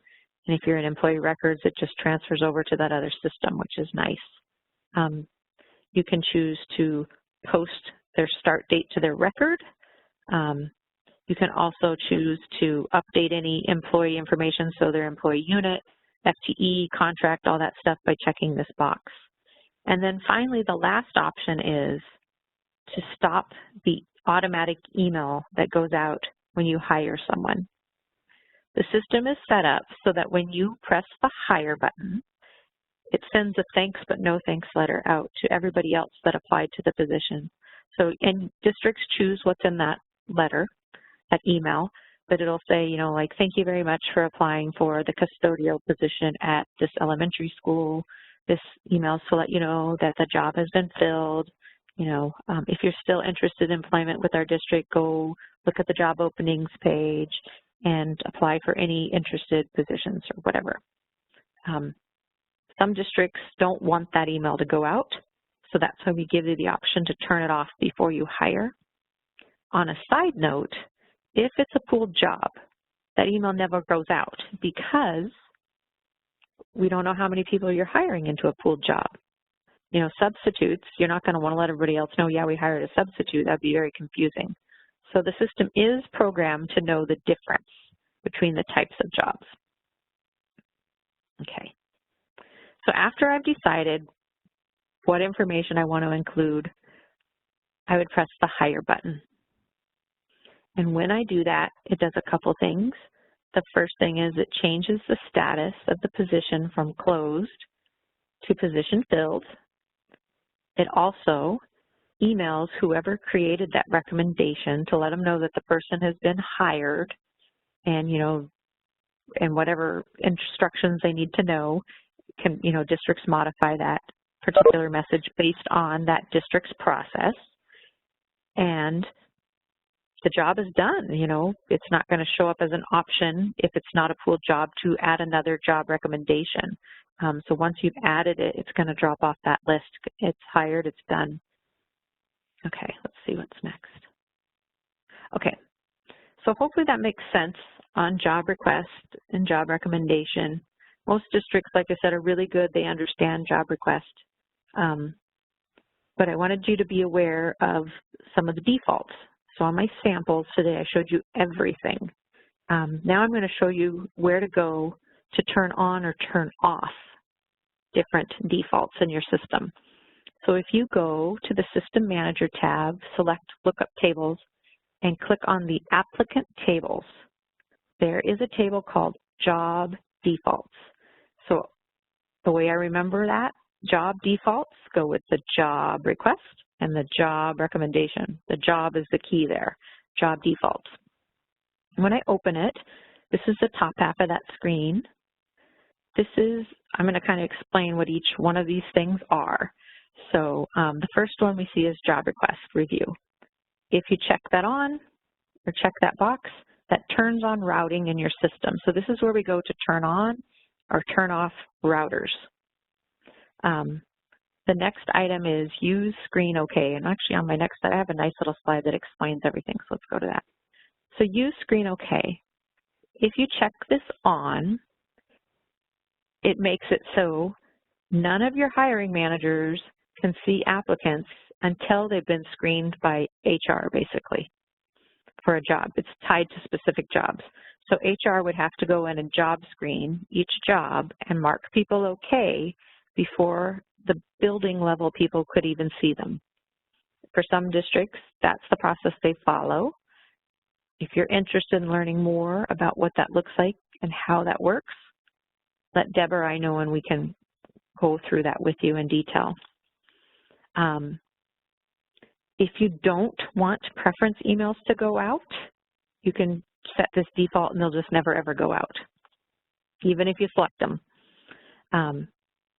And if you're in employee records, it just transfers over to that other system, which is nice. You can choose to post their start date to their record. You can also choose to update any employee information, so their employee unit, FTE, contract, all that stuff by checking this box. And then finally, the last option is to stop the automatic email that goes out when you hire someone. The system is set up so that when you press the hire button, it sends a thanks but no thanks letter out to everybody else that applied to the position. So, and districts choose what's in that letter, that email, but it'll say, you know, like, thank you very much for applying for the custodial position at this elementary school. This email is to let you know that the job has been filled. You know, if you're still interested in employment with our district, go look at the job openings page and apply for any interested positions or whatever. Some districts don't want that email to go out, so that's why we give you the option to turn it off before you hire. On a side note, if it's a pooled job, that email never goes out because we don't know how many people you're hiring into a pooled job. You know, substitutes, you're not going to want to let everybody else know, yeah, we hired a substitute. That'd be very confusing. So the system is programmed to know the difference between the types of jobs. Okay. So after I've decided what information I want to include, I would press the hire button. And when I do that, it does a couple things. The first thing is it changes the status of the position from closed to position filled. It also emails whoever created that recommendation to let them know that the person has been hired and, you know, and whatever instructions they need to know. Can, you know, districts modify that particular message based on that district's process. And the job is done. You know, it's not going to show up as an option if it's not a pooled job to add another job recommendation. So once you've added it, it's going to drop off that list. It's hired, it's done. Okay, let's see what's next. Okay, so hopefully that makes sense on job request and job recommendation. Most districts, like I said, are really good. They understand job request. But I wanted you to be aware of some of the defaults. So on my samples today, I showed you everything. Now I'm going to show you where to go to turn on or turn off different defaults in your system. So if you go to the System Manager tab, select Lookup Tables, and click on the Applicant Tables, there is a table called Job Defaults. So the way I remember that, job defaults go with the job request and the job recommendation. The job is the key there, job defaults. When I open it, this is the top half of that screen. This is, I'm going to kind of explain what each one of these things are. So the first one we see is job request review. If you check that on or check that box, that turns on routing in your system. So this is where we go to turn on or turn off routers. The next item is use screen OK. And actually on my next slide, I have a nice little slide that explains everything. So let's go to that. So use screen OK. If you check this on, it makes it so none of your hiring managers can see applicants until they've been screened by HR, basically, for a job. It's tied to specific jobs. So HR would have to go in and job screen each job and mark people okay before the building level people could even see them. For some districts, that's the process they follow. If you're interested in learning more about what that looks like and how that works, let Deb or I know and we can go through that with you in detail. If you don't want preference emails to go out, you can set this default and they'll just never ever go out. even if you select them.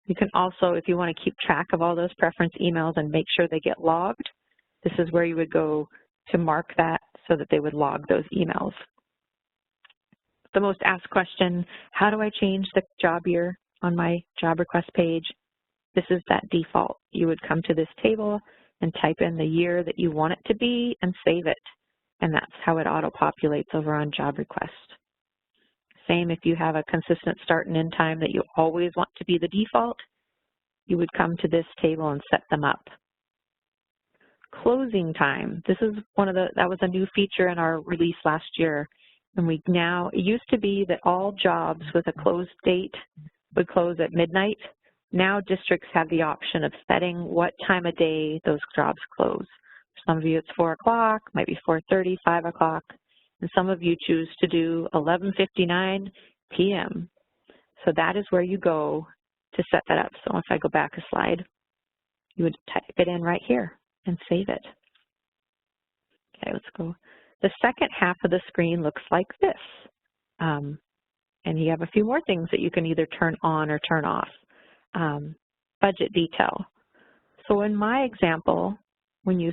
You can also, if you want to keep track of all those preference emails and make sure they get logged, this is where you would go to mark that so that they would log those emails. The most asked question, how do I change the job year on my job request page? This is that default. You would come to this table and type in the year that you want it to be and save it. And that's how it auto-populates over on job request. Same if you have a consistent start and end time that you always want to be the default, you would come to this table and set them up. Closing time. This is that was a new feature in our release last year. And it used to be that all jobs with a close date would close at midnight. Now districts have the option of setting what time of day those jobs close. For some of you it's 4 o'clock, might be 4:30, 5 o'clock. And some of you choose to do 11:59 p.m. So that is where you go to set that up. So if I go back a slide, you would type it in right here and save it. Okay, let's go. The second half of the screen looks like this. And you have a few more things that you can either turn on or turn off. Budget detail. So in my example, when you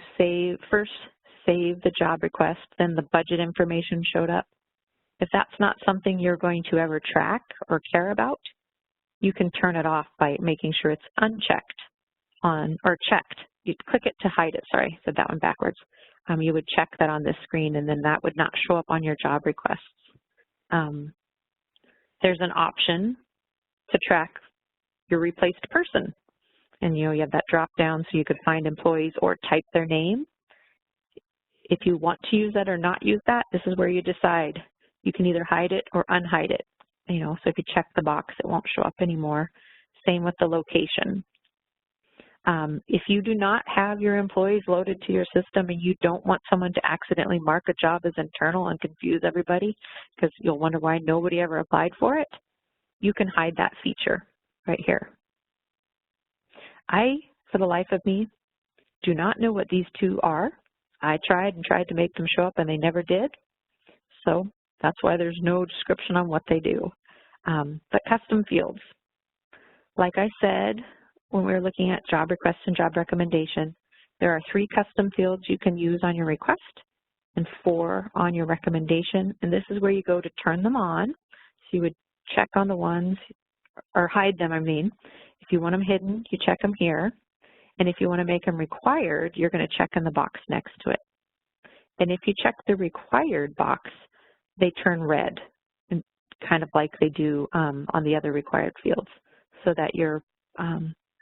first save the job request, then the budget information showed up. If that's not something you're going to ever track or care about, you can turn it off by making sure it's unchecked or checked. You'd click it to hide it. Sorry, I said that one backwards. You would check that on this screen, and then that would not show up on your job requests. There's an option to track your replaced person. And you have that drop down so you could find employees or type their name. If you want to use that or not use that, this is where you decide. You can either hide it or unhide it. So if you check the box, it won't show up anymore. Same with the location. If you do not have your employees loaded to your system and you don't want someone to accidentally mark a job as internal and confuse everybody because you'll wonder why nobody ever applied for it, you can hide that feature right here. I, for the life of me, do not know what these two are. I tried to make them show up and they never did. So that's why there's no description on what they do. But custom fields. Like I said, when we were looking at job request and job recommendation, there are 3 custom fields you can use on your request and 4 on your recommendation. And this is where you go to turn them on. So you would check on the ones, or hide them, I mean. If you want them hidden, you check them here. And if you want to make them required, you're going to check in the box next to it. And if you check the required box, they turn red, and kind of like they do on the other required fields, so that your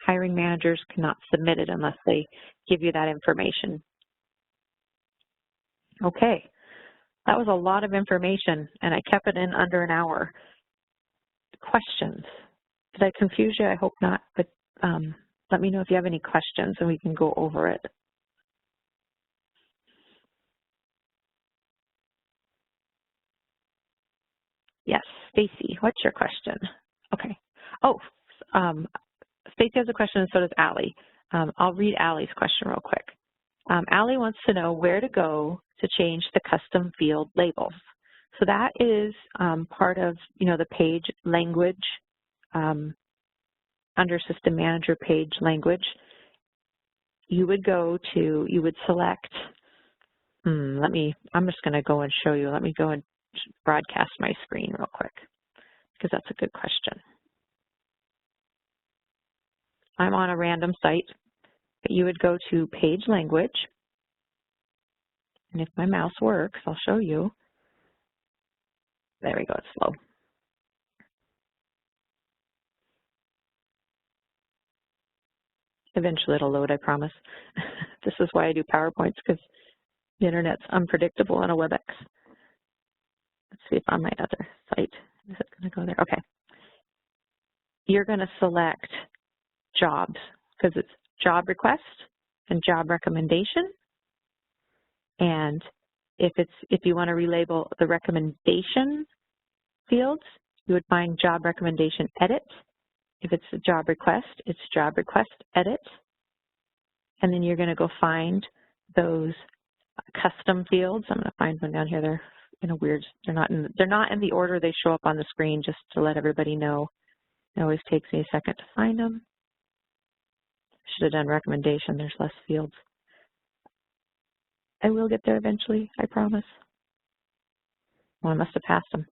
hiring managers cannot submit it unless they give you that information. Okay, that was a lot of information, and I kept it in under an hour. Questions? Did I confuse you? I hope not, but let me know if you have any questions and we can go over it. Yes, Stacy, what's your question? Okay. Oh, Stacy has a question and so does Allie. I'll read Allie's question real quick. Allie wants to know where to go to change the custom field labels. So that is part of, the page language, under System Manager page language. You would select, I'm just going to go and show you. Let me go and broadcast my screen real quick because that's a good question. I'm on a random site, but you would go to page language. And if my mouse works, I'll show you. There we go, it's slow. Eventually it'll load, I promise. This is why I do PowerPoints, because the internet's unpredictable on a WebEx. Let's see if on my other site, is it going to go there? Okay. You're going to select jobs, because it's job request and job recommendation. And if you want to relabel the recommendation fields, you would find job recommendation edit. If it's a job request, it's job request edit. And then you're going to go find those custom fields. I'm going to find one down here. They're in a weird, they're not in the order they show up on the screen, just to let everybody know. It always takes me a second to find them. Should have done recommendation, there's less fields. I will get there eventually, I promise. Well, I must have passed them.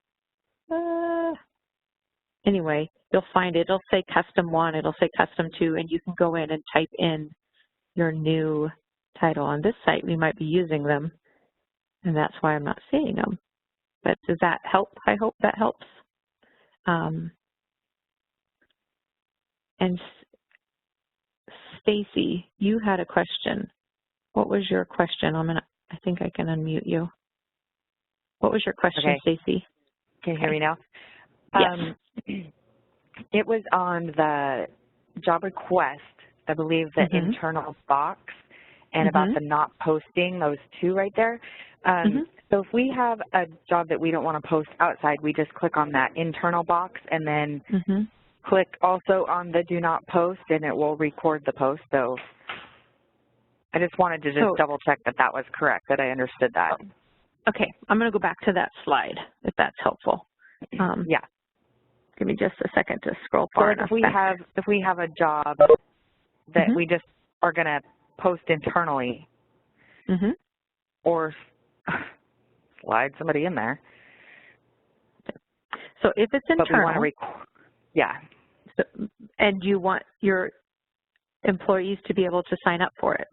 Anyway, you'll find it. It'll say custom 1, it'll say custom 2, and you can go in and type in your new title. On this site, we might be using them, and that's why I'm not seeing them. But does that help? I hope that helps. And Stacy, you had a question. What was your question? I think I can unmute you. What was your question, Okay. Stacy? Can you hear me now? Yes. It was on the job request, I believe the internal box, and about the not posting, those two right there. So if we have a job that we don't want to post outside, we just click on that internal box and then click also on the do not post, and it will record the post. So I just wanted to just double check that that was correct, that I understood that. Okay, I'm going to go back to that slide if that's helpful. Yeah. Give me just a second to scroll far enough back. If we have a job that we just are going to post internally, or slide somebody in there. So if it's internal, but we want to and you want your employees to be able to sign up for it,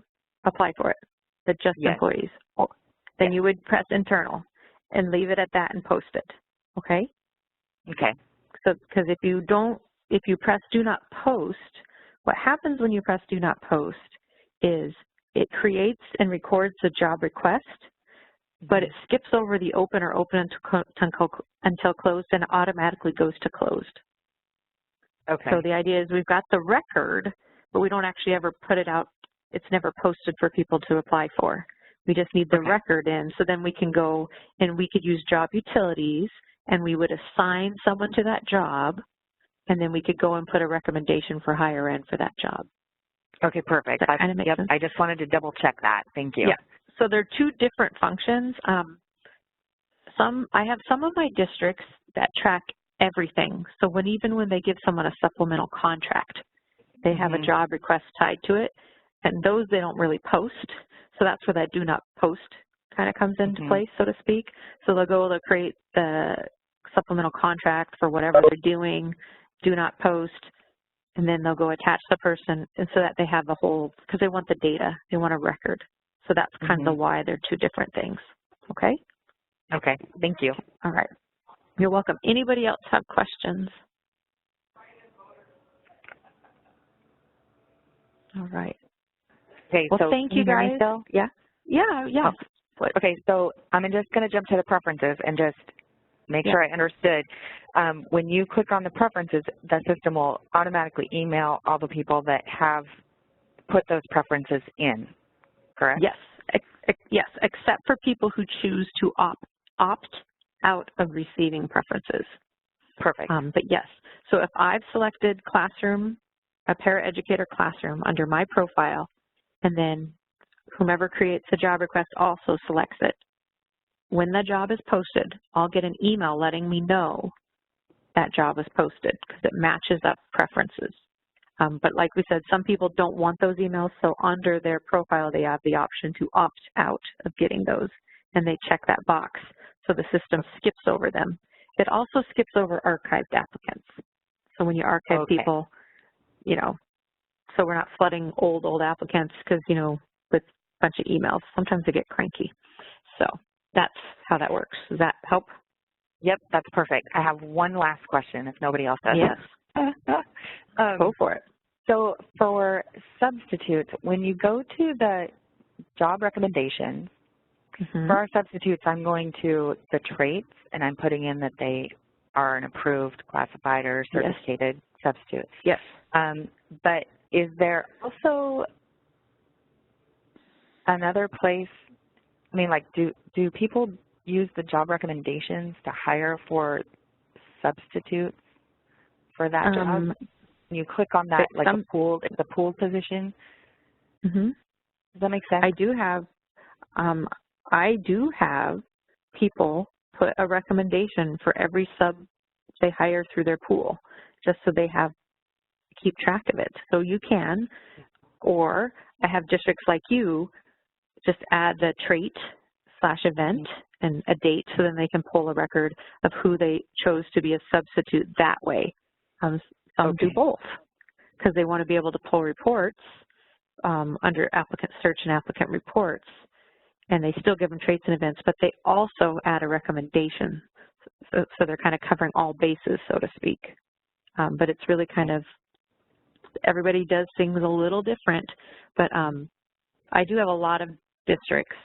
apply for it, but just employees, then you would press internal and leave it at that and post it. Okay? Okay. So, because if you press do not post, what happens when you press do not post is it creates and records the job request, but it skips over the open or open until closed, and it automatically goes to closed. Okay. So the idea is we've got the record, but we don't actually ever put it out. It's never posted for people to apply for. We just need the record in, so then we can go and we could use job utilities, and we would assign someone to that job, and then we could go and put a recommendation for higher end for that job. Okay, perfect. That kind of makes sense? I just wanted to double check that. Thank you. Yeah. So there are two different functions. I have some of my districts that track everything. So even when they give someone a supplemental contract, they have a job request tied to it, and those they don't really post. So that's where that do not post kind of comes into place, so to speak. So they'll create the supplemental contract for whatever they're doing, do not post, and then they'll go attach the person, and so that they have the whole, because they want the data, they want a record. So that's kind of the why they're two different things. Okay? Okay, thank you. All right. You're welcome. Anybody else have questions? All right. Okay, well, so thank you guys. Yeah. Yeah. Okay, so I'm just going to jump to the preferences and just make sure I understood. When you click on the preferences, the system will automatically email all the people that have put those preferences in, correct? Yes. Yes, except for people who choose to opt out of receiving preferences. Perfect. But yes, so if I've selected classroom, a paraeducator classroom under my profile, and then whomever creates the job request also selects it, when the job is posted, I'll get an email letting me know that job is posted because it matches up preferences. But like we said, some people don't want those emails, so under their profile they have the option to opt out of getting those, and they check that box, so the system skips over them. It also skips over archived applicants. So when you archive people, so we're not flooding old applicants because, with a bunch of emails, sometimes they get cranky. So that's how that works. Does that help? Yep, that's perfect. I have one last question if nobody else does. Yes. Go for it. So for substitutes, when you go to the job recommendations, for our substitutes, I'm going to the traits, and I'm putting in that they are an approved, classified, or certificated substitute. Yes. But is there also another place, do people use the job recommendations to hire for substitutes for that job? When you click on that, like the pooled position, does that make sense? I do have people put a recommendation for every sub they hire through their pool, just so they keep track of it. So you can, or I have districts like you just add the trait/event and a date, so then they can pull a record of who they chose to be a substitute that way. Some do both because they want to be able to pull reports under applicant search and applicant reports, and they still give them traits and events, but they also add a recommendation. So they're kind of covering all bases, so to speak. But it's really kind of, everybody does things a little different, but I do have a lot of districts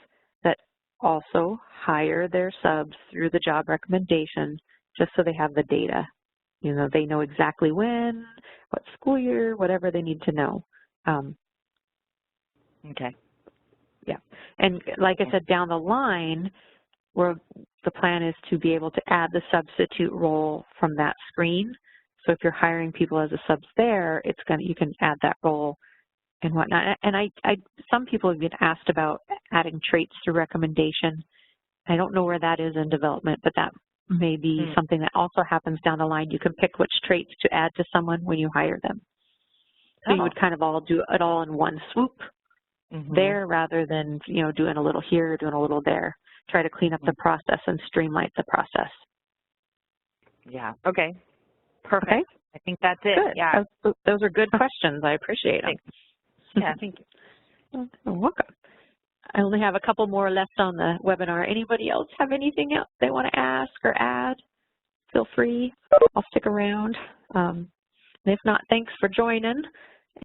that also hire their subs through the job recommendation just so they have the data. You know, they know exactly when, what school year, whatever they need to know. Okay. Yeah. And like I said, down the line, where the plan is to be able to add the substitute role from that screen. So if you're hiring people as a subs there, you can add that role and whatnot. And some people have been asked about adding traits through recommendation. I don't know where that is in development, but that may be something that also happens down the line. You can pick which traits to add to someone when you hire them. So you would kind of all do it all in one swoop there, rather than, you know, doing a little here, doing a little there. Try to clean up the process and streamline the process. Yeah. Okay. Perfect. Okay. I think that's it. Good. Yeah. Those are good questions. I appreciate them. Yeah, thank you. You're welcome. I only have a couple more left on the webinar. Anybody else have anything else they want to ask or add? Feel free. I'll stick around. And if not, thanks for joining.